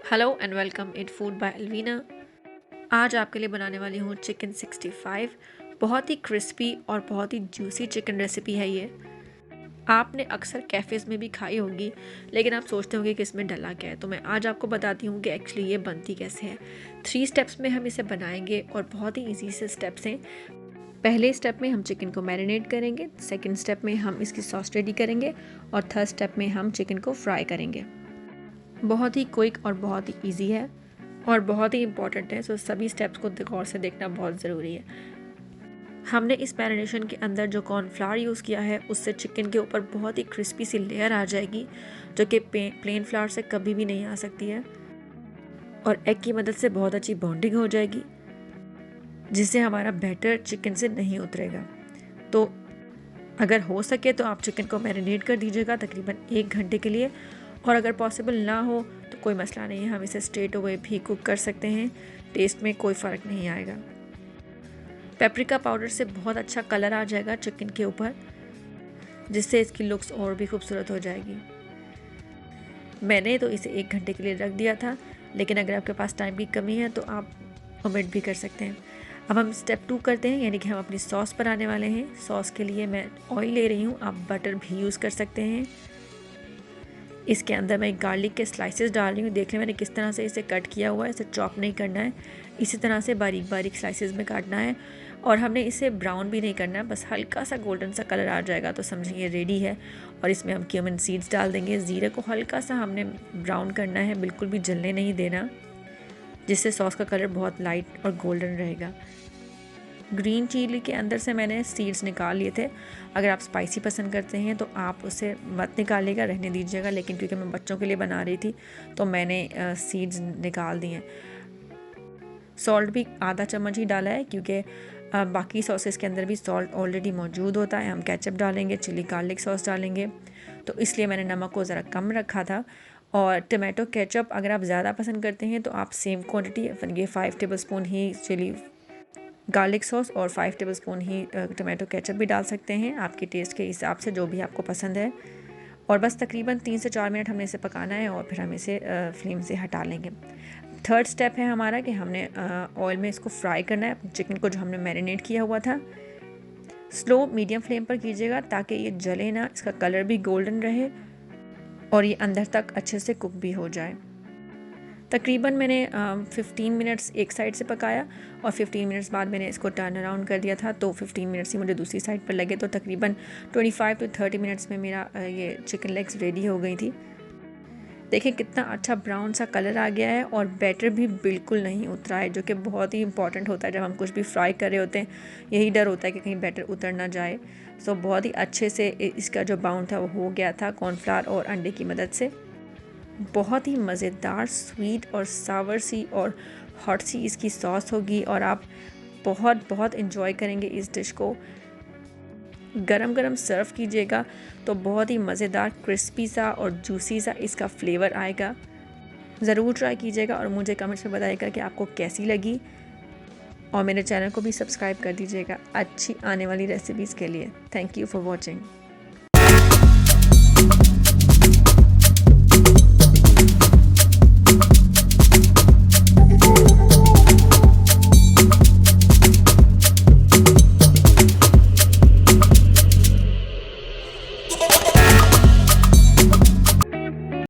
Hello and welcome it food by Alvina. आज आपके लिए बनाने वाली हूँ चिकन 65। बहुत ही क्रिस्पी और बहुत ही जूसी चिकन रेसिपी है ये। आपने अक्सर कैफ़ेज़ में भी खाई होगी, लेकिन आप सोचते होंगे कि इसमें डला क्या है। तो मैं आज आपको बताती हूँ कि एक्चुअली ये बनती कैसे है। 3 स्टेप्स में हम इसे बनाएंगे और बहुत ही ईजी से स्टेप्स हैं। पहले स्टेप में हम चिकन को मैरिनेट करेंगे, सेकेंड स्टेप में हम इसकी सॉस रेडी करेंगे और थर्ड स्टेप में हम चिकन को फ्राई करेंगे। बहुत ही क्विक और बहुत ही ईजी है और बहुत ही इंपॉर्टेंट है, सो सभी स्टेप्स को गौर से देखना बहुत ज़रूरी है। हमने इस मैरिनेशन के अंदर जो कॉर्नफ्लावर यूज़ किया है उससे चिकन के ऊपर बहुत ही क्रिस्पी सी लेयर आ जाएगी, जो कि प्लेन फ्लावर से कभी भी नहीं आ सकती है। और एग की मदद से बहुत अच्छी बॉन्डिंग हो जाएगी, जिससे हमारा बैटर चिकन से नहीं उतरेगा। तो अगर हो सके तो आप चिकन को मैरिनेट कर दीजिएगा तकरीबन 1 घंटे के लिए, और अगर पॉसिबल ना हो तो कोई मसला नहीं है, हम इसे स्ट्रेट अवे भी कुक कर सकते हैं। टेस्ट में कोई फ़र्क नहीं आएगा। पेपरिका पाउडर से बहुत अच्छा कलर आ जाएगा चिकन के ऊपर, जिससे इसकी लुक्स और भी खूबसूरत हो जाएगी। मैंने तो इसे 1 घंटे के लिए रख दिया था, लेकिन अगर आपके पास टाइम की कमी है तो आप ओमिट भी कर सकते हैं। अब हम स्टेप 2 करते हैं, यानी कि हम अपनी सॉस बनाने वाले हैं। सॉस के लिए मैं ऑयल ले रही हूँ, आप बटर भी यूज़ कर सकते हैं। इसके अंदर मैं गार्लिक के स्लाइसेस डाल रही हूँ। देख लें मैंने किस तरह से इसे कट किया हुआ है। इसे चॉप नहीं करना है, इसी तरह से बारीक बारीक स्लाइसेस में काटना है। और हमने इसे ब्राउन भी नहीं करना है, बस हल्का सा गोल्डन सा कलर आ जाएगा तो समझिए ये रेडी है। और इसमें हम क्यूमिन सीड्स डाल देंगे। ज़ीरे को हल्का सा हमने ब्राउन करना है, बिल्कुल भी जलने नहीं देना, जिससे सॉस का कलर बहुत लाइट और गोल्डन रहेगा। ग्रीन चिली के अंदर से मैंने सीड्स निकाल लिए थे। अगर आप स्पाइसी पसंद करते हैं तो आप उसे मत निकालिएगा, रहने दीजिएगा, लेकिन क्योंकि मैं बच्चों के लिए बना रही थी तो मैंने सीड्स निकाल दिए। सॉल्ट भी आधा चम्मच ही डाला है, क्योंकि बाकी सॉसेस के अंदर भी सॉल्ट ऑलरेडी मौजूद होता है। हम केचप डालेंगे, चिली गार्लिक सॉस डालेंगे, तो इसलिए मैंने नमक को ज़रा कम रखा था। और टमाटो केचप अगर आप ज़्यादा पसंद करते हैं तो आप सेम क्वांटिटी, ये 5 टेबलस्पून ही चिली गार्लिक सॉस और 5 टेबलस्पून ही टमाटो केचप भी डाल सकते हैं, आपके टेस्ट के हिसाब से, जो भी आपको पसंद है। और बस तकरीबन 3 से 4 मिनट हमने इसे पकाना है और फिर हम इसे फ्लेम से हटा लेंगे। थर्ड स्टेप है हमारा कि हमने ऑयल में इसको फ्राई करना है, चिकन को जो हमने मैरिनेट किया हुआ था। स्लो मीडियम फ्लेम पर कीजिएगा ताकि ये जले ना, इसका कलर भी गोल्डन रहे और ये अंदर तक अच्छे से कुक भी हो जाए। तकरीबन मैंने 15 मिनट्स एक साइड से पकाया और 15 मिनट्स बाद मैंने इसको टर्न अराउंड कर दिया था, तो 15 मिनट्स ही मुझे दूसरी साइड पर लगे, तो तकरीबन 25 to 30 मिनट्स में मेरा ये चिकन लेग्स रेडी हो गई थी। देखिए कितना अच्छा ब्राउन सा कलर आ गया है और बैटर भी बिल्कुल नहीं उतरा है, जो कि बहुत ही इंपॉर्टेंट होता है जब हम कुछ भी फ्राई कर रहे होते हैं। यही डर होता है कि कहीं बैटर उतर ना जाए। सो बहुत ही अच्छे से इसका जो बाउंड था वो हो गया था कॉर्नफ्लावर और अंडे की मदद से। बहुत ही मज़ेदार स्वीट और सावर सी और हॉट सी इसकी सॉस होगी और आप बहुत बहुत इन्जॉय करेंगे इस डिश को। गरम गरम सर्व कीजिएगा तो बहुत ही मज़ेदार क्रिस्पी सा और जूसी सा इसका फ्लेवर आएगा। ज़रूर ट्राई कीजिएगा और मुझे कमेंट्स में बताइएगा कि आपको कैसी लगी, और मेरे चैनल को भी सब्सक्राइब कर दीजिएगा अच्छी आने वाली रेसिपीज़ के लिए। Thank you for watching.